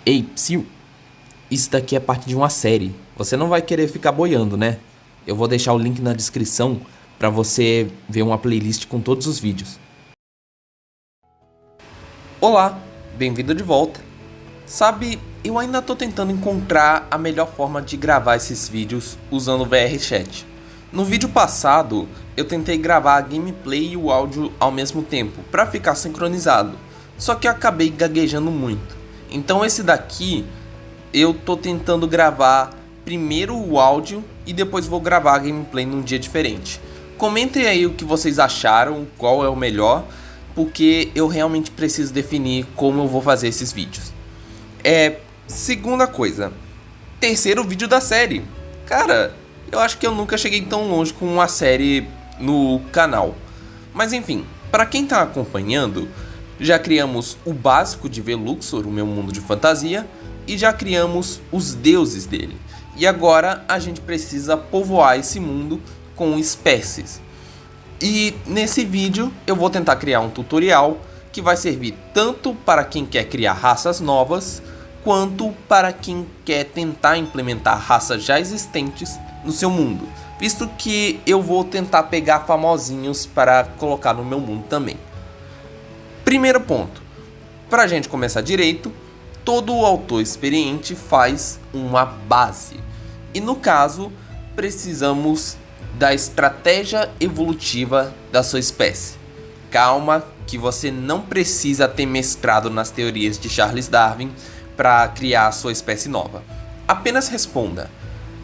Ei, psiu, isso daqui é parte de uma série. Você não vai querer ficar boiando, né? Eu vou deixar o link na descrição pra você ver uma playlist com todos os vídeos. Olá, bem-vindo de volta. Sabe, eu ainda tô tentando encontrar a melhor forma de gravar esses vídeos usando o VRChat. No vídeo passado, eu tentei gravar a gameplay e o áudio ao mesmo tempo, pra ficar sincronizado. Só que eu acabei gaguejando muito. Então esse daqui, eu tô tentando gravar primeiro o áudio e depois vou gravar a gameplay num dia diferente. Comentem aí o que vocês acharam, qual é o melhor, porque eu realmente preciso definir como eu vou fazer esses vídeos. Segunda coisa, terceiro vídeo da série. Cara, eu acho que eu nunca cheguei tão longe com uma série no canal. Mas enfim, para quem tá acompanhando, já criamos o básico de Veluxor, o meu mundo de fantasia, e já criamos os deuses dele. E agora a gente precisa povoar esse mundo com espécies. E nesse vídeo eu vou tentar criar um tutorial que vai servir tanto para quem quer criar raças novas, quanto para quem quer tentar implementar raças já existentes no seu mundo, visto que eu vou tentar pegar famosinhos para colocar no meu mundo também. Primeiro ponto, para a gente começar direito, todo autor experiente faz uma base. E no caso, precisamos da estratégia evolutiva da sua espécie. Calma, que você não precisa ter mestrado nas teorias de Charles Darwin para criar a sua espécie nova. Apenas responda: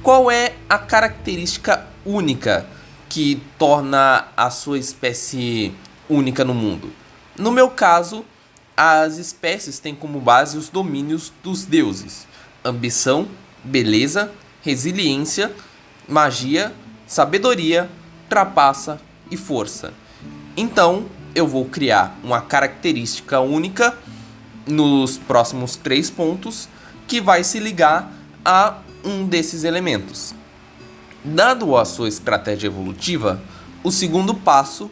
qual é a característica única que torna a sua espécie única no mundo? No meu caso, as espécies têm como base os domínios dos deuses: ambição, beleza, resiliência, magia, sabedoria, trapaça e força. Então, eu vou criar uma característica única nos próximos 3 pontos que vai se ligar a um desses elementos. Dado a sua estratégia evolutiva, o segundo passo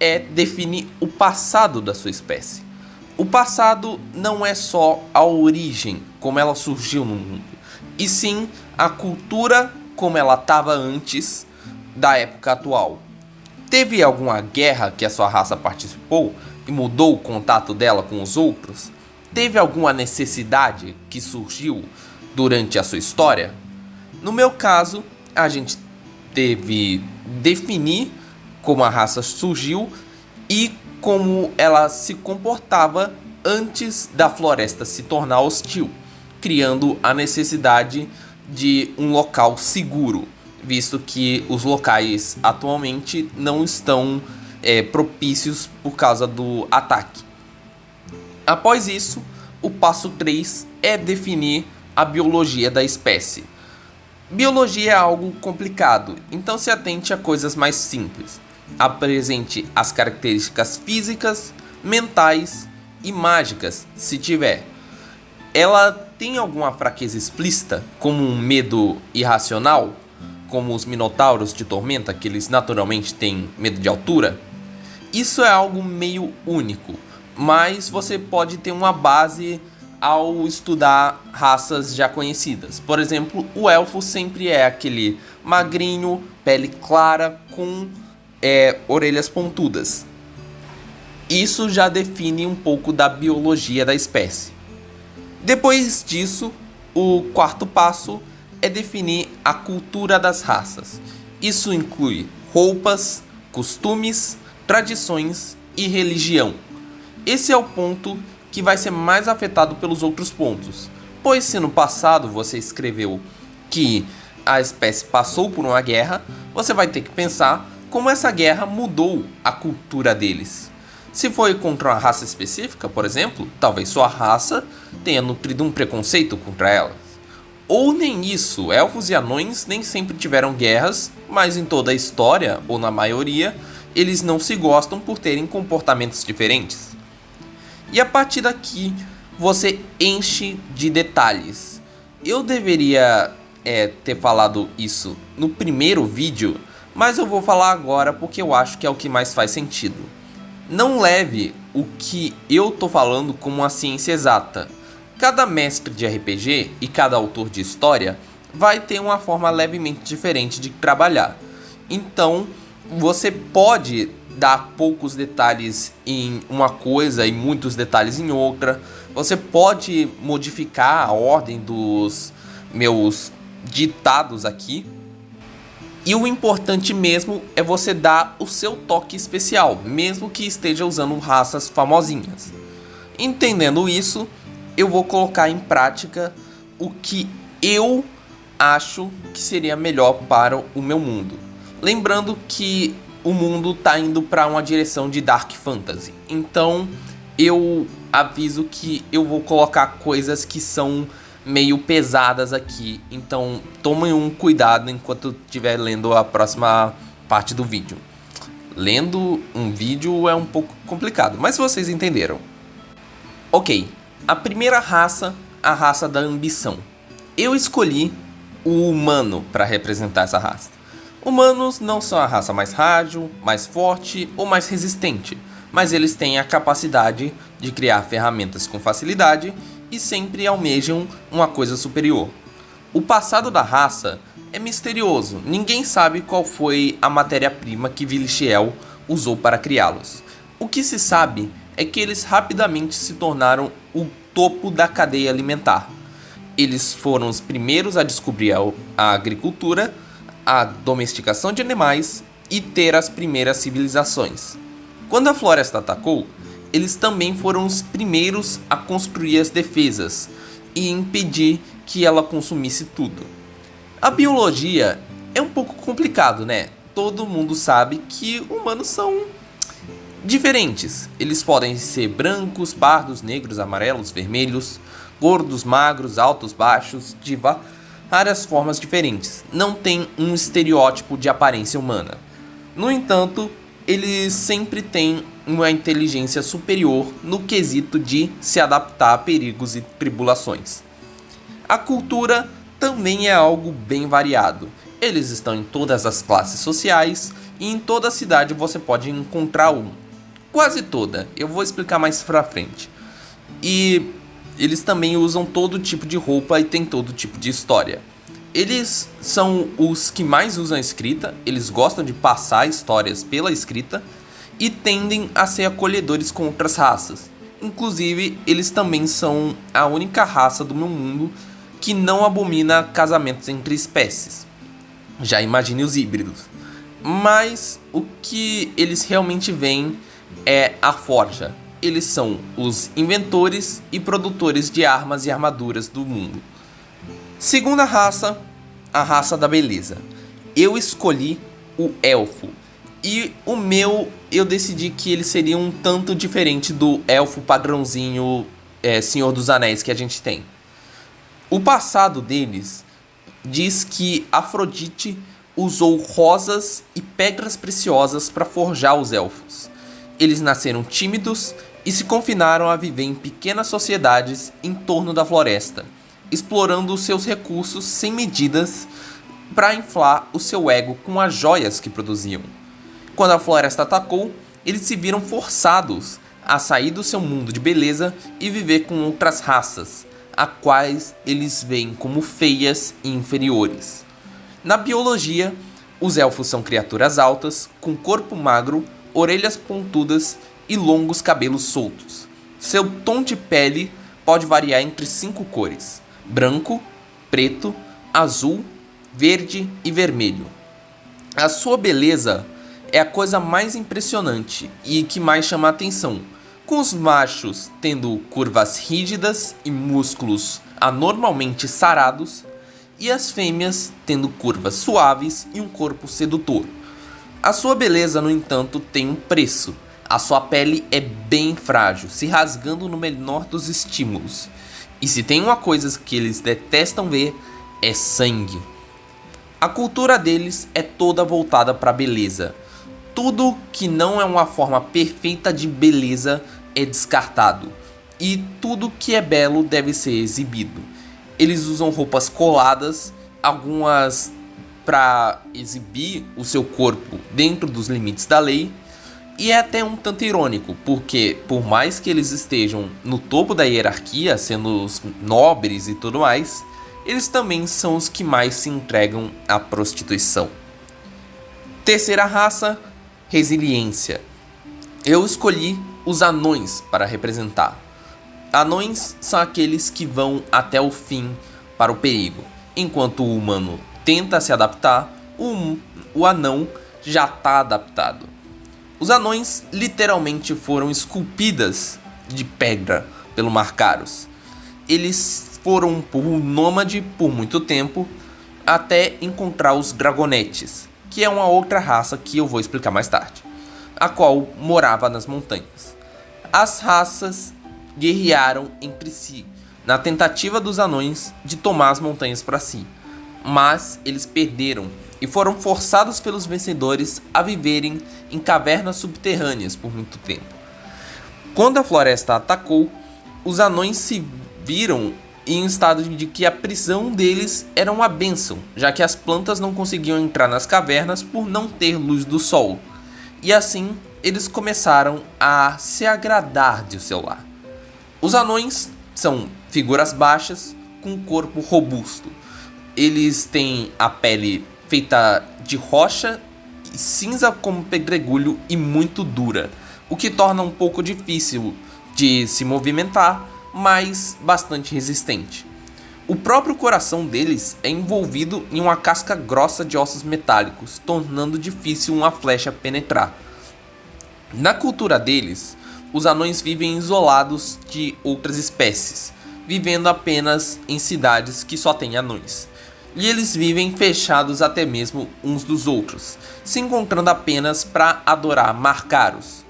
é definir o passado da sua espécie. O passado não é só a origem, como ela surgiu no mundo, e sim a cultura como ela estava antes da época atual. Teve alguma guerra que a sua raça participou e mudou o contato dela com os outros? Teve alguma necessidade que surgiu durante a sua história? No meu caso, a gente teve definir como a raça surgiu e como ela se comportava antes da floresta se tornar hostil, criando a necessidade de um local seguro, visto que os locais atualmente não estão propícios por causa do ataque. Após isso, o passo 3 é definir a biologia da espécie. Biologia é algo complicado, então se atente a coisas mais simples. Apresente as características físicas, mentais e mágicas, se tiver. Ela tem alguma fraqueza explícita, como um medo irracional, como os minotauros de Tormenta, que eles naturalmente têm medo de altura? Isso é algo meio único, mas você pode ter uma base ao estudar raças já conhecidas. Por exemplo, o elfo sempre é aquele magrinho, pele clara, com orelhas pontudas. Isso já define um pouco da biologia da espécie. Depois disso, o quarto passo é definir a cultura das raças. Isso inclui roupas, costumes, tradições e religião. Esse é o ponto que vai ser mais afetado pelos outros pontos, pois se no passado você escreveu que a espécie passou por uma guerra, você vai ter que pensar como essa guerra mudou a cultura deles. Se foi contra uma raça específica, por exemplo, talvez sua raça tenha nutrido um preconceito contra elas. Ou nem isso, elfos e anões nem sempre tiveram guerras, mas em toda a história, ou na maioria, eles não se gostam por terem comportamentos diferentes. E a partir daqui, você enche de detalhes. Eu deveria ter falado isso no primeiro vídeo, mas eu vou falar agora porque eu acho que é o que mais faz sentido. Não leve o que eu tô falando como uma ciência exata. Cada mestre de RPG e cada autor de história vai ter uma forma levemente diferente de trabalhar. Então, você pode dar poucos detalhes em uma coisa e muitos detalhes em outra. Você pode modificar a ordem dos meus ditados aqui. E o importante mesmo é você dar o seu toque especial, mesmo que esteja usando raças famosinhas. Entendendo isso, eu vou colocar em prática o que eu acho que seria melhor para o meu mundo. Lembrando que o mundo está indo para uma direção de Dark Fantasy. Então eu aviso que eu vou colocar coisas que são meio pesadas aqui. Então tomem um cuidado enquanto estiver lendo a próxima parte do vídeo. Lendo um vídeo é um pouco complicado, mas vocês entenderam. Ok, a primeira raça, a raça da ambição. Eu escolhi o humano para representar essa raça. Humanos não são a raça mais ágil, mais forte ou mais resistente, mas eles têm a capacidade de criar ferramentas com facilidade e sempre almejam uma coisa superior. O passado da raça é misterioso, ninguém sabe qual foi a matéria-prima que Vilixiel usou para criá-los. O que se sabe é que eles rapidamente se tornaram o topo da cadeia alimentar. Eles foram os primeiros a descobrir a agricultura, a domesticação de animais e ter as primeiras civilizações. Quando a floresta atacou, eles também foram os primeiros a construir as defesas e impedir que ela consumisse tudo. A biologia é um pouco complicado, né? Todo mundo sabe que humanos são diferentes. Eles podem ser brancos, pardos, negros, amarelos, vermelhos, gordos, magros, altos, baixos, de várias formas diferentes. Não tem um estereótipo de aparência humana. No entanto, eles sempre têm uma inteligência superior no quesito de se adaptar a perigos e tribulações. A cultura também é algo bem variado. Eles estão em todas as classes sociais e em toda a cidade você pode encontrar um. Quase toda, eu vou explicar mais pra frente. E eles também usam todo tipo de roupa e tem todo tipo de história. Eles são os que mais usam a escrita, eles gostam de passar histórias pela escrita e tendem a ser acolhedores com outras raças. Inclusive, eles também são a única raça do meu mundo que não abomina casamentos entre espécies. Já imagine os híbridos. Mas o que eles realmente veem é a forja. Eles são os inventores e produtores de armas e armaduras do mundo. Segunda raça, a raça da beleza. Eu escolhi o elfo. E o meu, eu decidi que ele seria um tanto diferente do elfo padrãozinho Senhor dos Anéis que a gente tem. O passado deles diz que Afrodite usou rosas e pedras preciosas para forjar os elfos. Eles nasceram tímidos e se confinaram a viver em pequenas sociedades em torno da floresta, explorando seus recursos sem medidas para inflar o seu ego com as joias que produziam. Quando a floresta atacou, eles se viram forçados a sair do seu mundo de beleza e viver com outras raças, a quais eles veem como feias e inferiores. Na biologia, os elfos são criaturas altas, com corpo magro, orelhas pontudas e longos cabelos soltos. Seu tom de pele pode variar entre 5 cores: branco, preto, azul, verde e vermelho. A sua beleza é a coisa mais impressionante e que mais chama a atenção, com os machos tendo curvas rígidas e músculos anormalmente sarados, e as fêmeas tendo curvas suaves e um corpo sedutor. A sua beleza, no entanto, tem um preço. A sua pele é bem frágil, se rasgando no menor dos estímulos. E se tem uma coisa que eles detestam ver, é sangue. A cultura deles é toda voltada para a beleza. Tudo que não é uma forma perfeita de beleza é descartado. E tudo que é belo deve ser exibido. Eles usam roupas coladas, algumas para exibir o seu corpo dentro dos limites da lei, E é até um tanto irônico, porque por mais que eles estejam no topo da hierarquia, sendo os nobres e tudo mais, eles também são os que mais se entregam à prostituição. Terceira raça, resiliência. Eu escolhi os anões para representar. Anões são aqueles que vão até o fim para o perigo. Enquanto o humano tenta se adaptar, o anão já está adaptado. Os anões literalmente foram esculpidas de pedra pelo Marcaros. Eles foram por nômade por muito tempo até encontrar os Dragonetes, que é uma outra raça que eu vou explicar mais tarde, a qual morava nas montanhas. As raças guerrearam entre si na tentativa dos anões de tomar as montanhas para si, mas eles perderam e foram forçados pelos vencedores a viverem em cavernas subterrâneas por muito tempo. Quando a floresta atacou, os anões se viram em estado de que a prisão deles era uma bênção, já que as plantas não conseguiam entrar nas cavernas por não ter luz do sol. E assim, eles começaram a se agradar de seu lar. Os anões são figuras baixas com corpo robusto. Eles têm a pele feita de rocha e cinza como pedregulho e muito dura, o que torna um pouco difícil de se movimentar, mas bastante resistente. O próprio coração deles é envolvido em uma casca grossa de ossos metálicos, tornando difícil uma flecha penetrar. Na cultura deles, os anões vivem isolados de outras espécies, vivendo apenas em cidades que só têm anões. E eles vivem fechados até mesmo uns dos outros, se encontrando apenas para adorar Marcaros.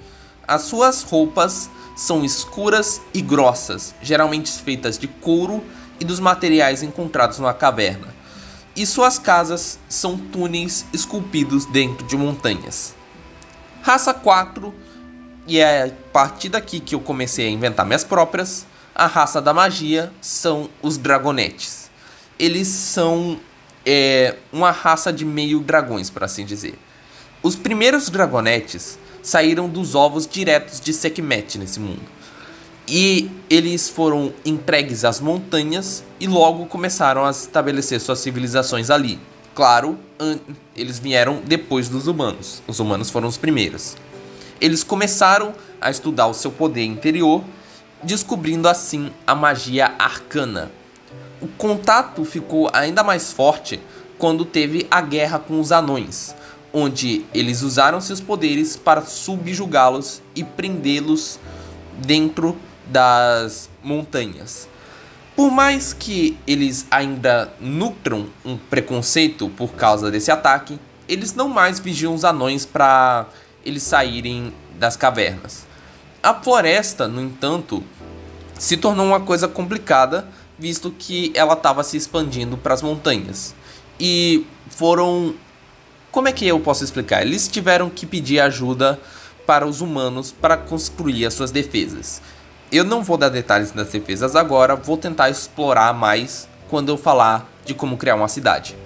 As suas roupas são escuras e grossas, geralmente feitas de couro e dos materiais encontrados na caverna. E suas casas são túneis esculpidos dentro de montanhas. Raça 4, e é a partir daqui que eu comecei a inventar minhas próprias, a raça da magia são os Dragonetes. Eles são uma raça de meio dragões, por assim dizer. Os primeiros Dragonetes saíram dos ovos diretos de Sekhmet nesse mundo. E eles foram entregues às montanhas e logo começaram a estabelecer suas civilizações ali. Claro, eles vieram depois dos humanos. Os humanos foram os primeiros. Eles começaram a estudar o seu poder interior, descobrindo assim a magia arcana. O contato ficou ainda mais forte quando teve a guerra com os anões, onde eles usaram seus poderes para subjugá-los e prendê-los dentro das montanhas. Por mais que eles ainda nutram um preconceito por causa desse ataque, eles não mais vigiam os anões para eles saírem das cavernas. A floresta, no entanto, se tornou uma coisa complicada, visto que ela estava se expandindo para as montanhas. E foram... Como é que eu posso explicar? Eles tiveram que pedir ajuda para os humanos para construir as suas defesas. Eu não vou dar detalhes das defesas agora, vou tentar explorar mais quando eu falar de como criar uma cidade.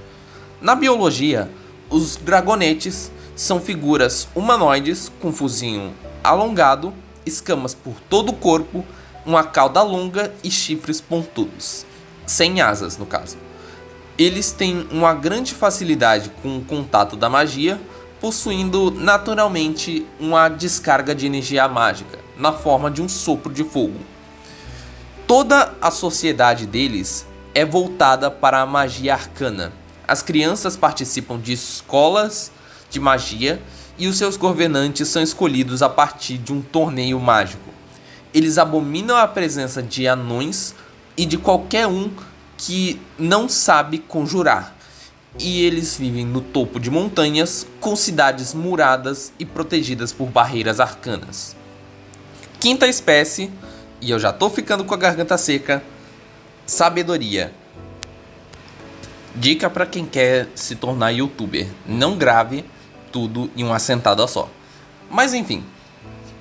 Na biologia, os dragonetes são figuras humanoides com focinho alongado, escamas por todo o corpo, uma cauda longa e chifres pontudos, sem asas no caso. Eles têm uma grande facilidade com o contato da magia, possuindo naturalmente uma descarga de energia mágica, na forma de um sopro de fogo. Toda a sociedade deles é voltada para a magia arcana. As crianças participam de escolas de magia e os seus governantes são escolhidos a partir de um torneio mágico. Eles abominam a presença de anões e de qualquer um que não sabe conjurar. E eles vivem no topo de montanhas, com cidades muradas e protegidas por barreiras arcanas. Quinta espécie, e eu já tô ficando com a garganta seca, sabedoria. Dica para quem quer se tornar youtuber: não grave tudo em uma sentada só. Mas enfim,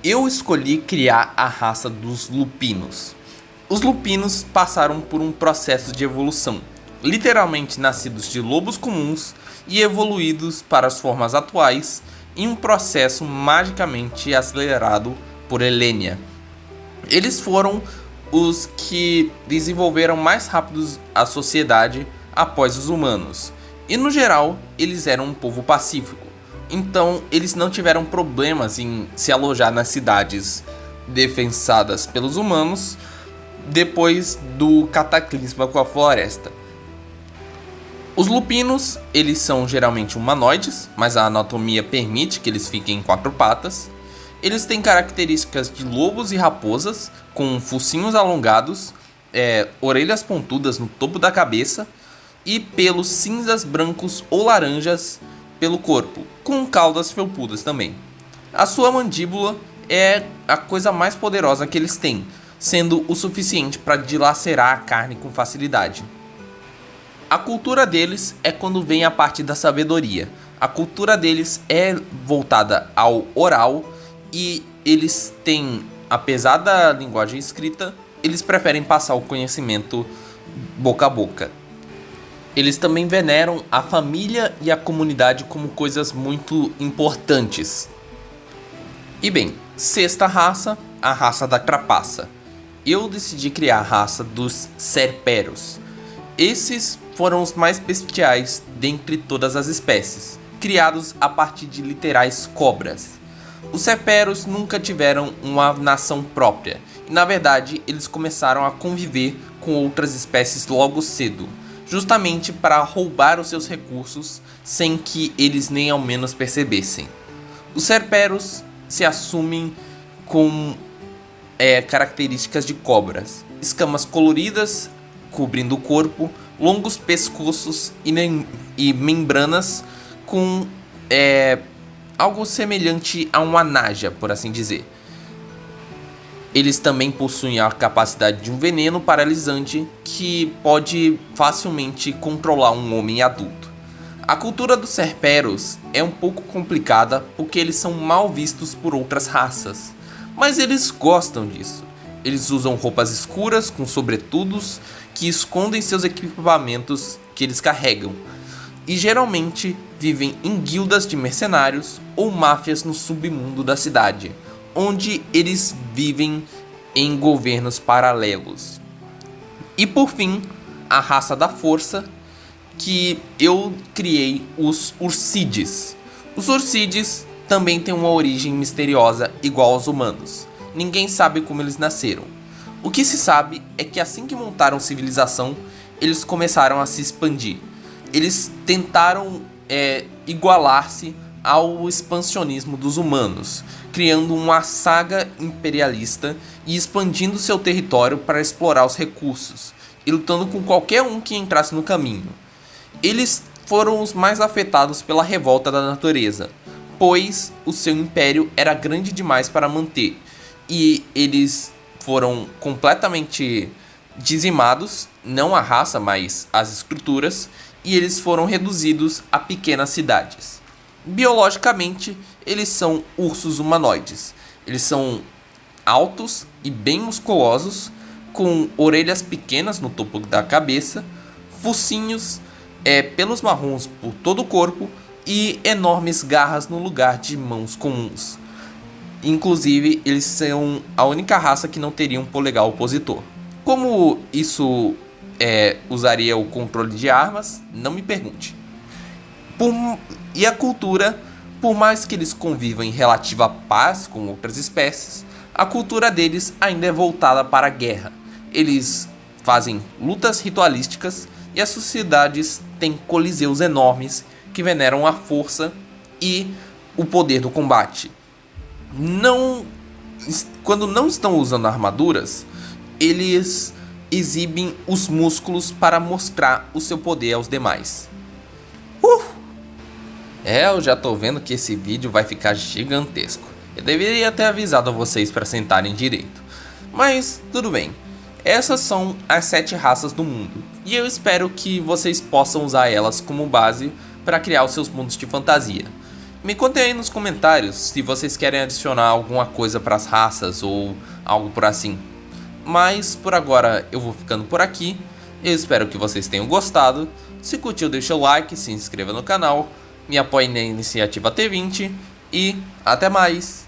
eu escolhi criar a raça dos lupinos. Os lupinos passaram por um processo de evolução, literalmente nascidos de lobos comuns e evoluídos para as formas atuais em um processo magicamente acelerado por Helenia. Eles foram os que desenvolveram mais rápido a sociedade após os humanos, e no geral eles eram um povo pacífico, então eles não tiveram problemas em se alojar nas cidades defensadas pelos humanos depois do cataclisma com a floresta. Os lupinos, eles são geralmente humanoides, mas a anatomia permite que eles fiquem em 4 patas. Eles têm características de lobos e raposas, com focinhos alongados, orelhas pontudas no topo da cabeça e pelos cinzas, brancos ou laranjas pelo corpo, com caudas felpudas também. A sua mandíbula é a coisa mais poderosa que eles têm, sendo o suficiente para dilacerar a carne com facilidade. A cultura deles é quando vem a parte da sabedoria. A cultura deles é voltada ao oral e eles têm, apesar da linguagem escrita, eles preferem passar o conhecimento boca a boca. Eles também veneram a família e a comunidade como coisas muito importantes. E bem, sexta raça, a raça da trapaça. Eu decidi criar a raça dos Cerperos. Esses foram os mais bestiais dentre todas as espécies, criados a partir de literais cobras. Os Cerperos nunca tiveram uma nação própria, e na verdade eles começaram a conviver com outras espécies logo cedo, justamente para roubar os seus recursos sem que eles nem ao menos percebessem. Os Cerperos se assumem com características de cobras, escamas coloridas cobrindo o corpo, longos pescoços e membranas com algo semelhante a uma naja, por assim dizer. Eles também possuem a capacidade de um veneno paralisante que pode facilmente controlar um homem adulto. A cultura dos Cerperos é um pouco complicada porque eles são mal vistos por outras raças, mas eles gostam disso. Eles usam roupas escuras com sobretudos que escondem seus equipamentos que eles carregam, e geralmente vivem em guildas de mercenários ou máfias no submundo da cidade, onde eles vivem em governos paralelos. E por fim, a raça da força, que eu criei, os Ursides. Os Ursides também têm uma origem misteriosa igual aos humanos. Ninguém sabe como eles nasceram. O que se sabe é que assim que montaram civilização, eles começaram a se expandir. Eles tentaram igualar-se ao expansionismo dos humanos, criando uma saga imperialista e expandindo seu território para explorar os recursos, e lutando com qualquer um que entrasse no caminho. Eles foram os mais afetados pela revolta da natureza, pois o seu império era grande demais para manter, e eles foram completamente dizimados, não a raça, mas as estruturas, e eles foram reduzidos a pequenas cidades. Biologicamente, eles são ursos humanoides. Eles são altos e bem musculosos, com orelhas pequenas no topo da cabeça, focinhos, pelos marrons por todo o corpo e enormes garras no lugar de mãos comuns. Inclusive, eles são a única raça que não teria um polegar opositor. Como isso usaria o controle de armas, não me pergunte. E a cultura, por mais que eles convivam em relativa paz com outras espécies, a cultura deles ainda é voltada para a guerra. Eles fazem lutas ritualísticas e as sociedades têm coliseus enormes que veneram a força e o poder do combate. Quando não estão usando armaduras, eles exibem os músculos para mostrar o seu poder aos demais. Eu já tô vendo que esse vídeo vai ficar gigantesco. Eu deveria ter avisado a vocês para sentarem direito. Mas tudo bem. Essas são as 7 raças do mundo. E eu espero que vocês possam usar elas como base para criar os seus mundos de fantasia. Me contem aí nos comentários se vocês querem adicionar alguma coisa para as raças ou algo por assim. Mas por agora eu vou ficando por aqui. Eu espero que vocês tenham gostado. Se curtiu, deixa o like, se inscreva no canal, me apoie na iniciativa T20 e até mais!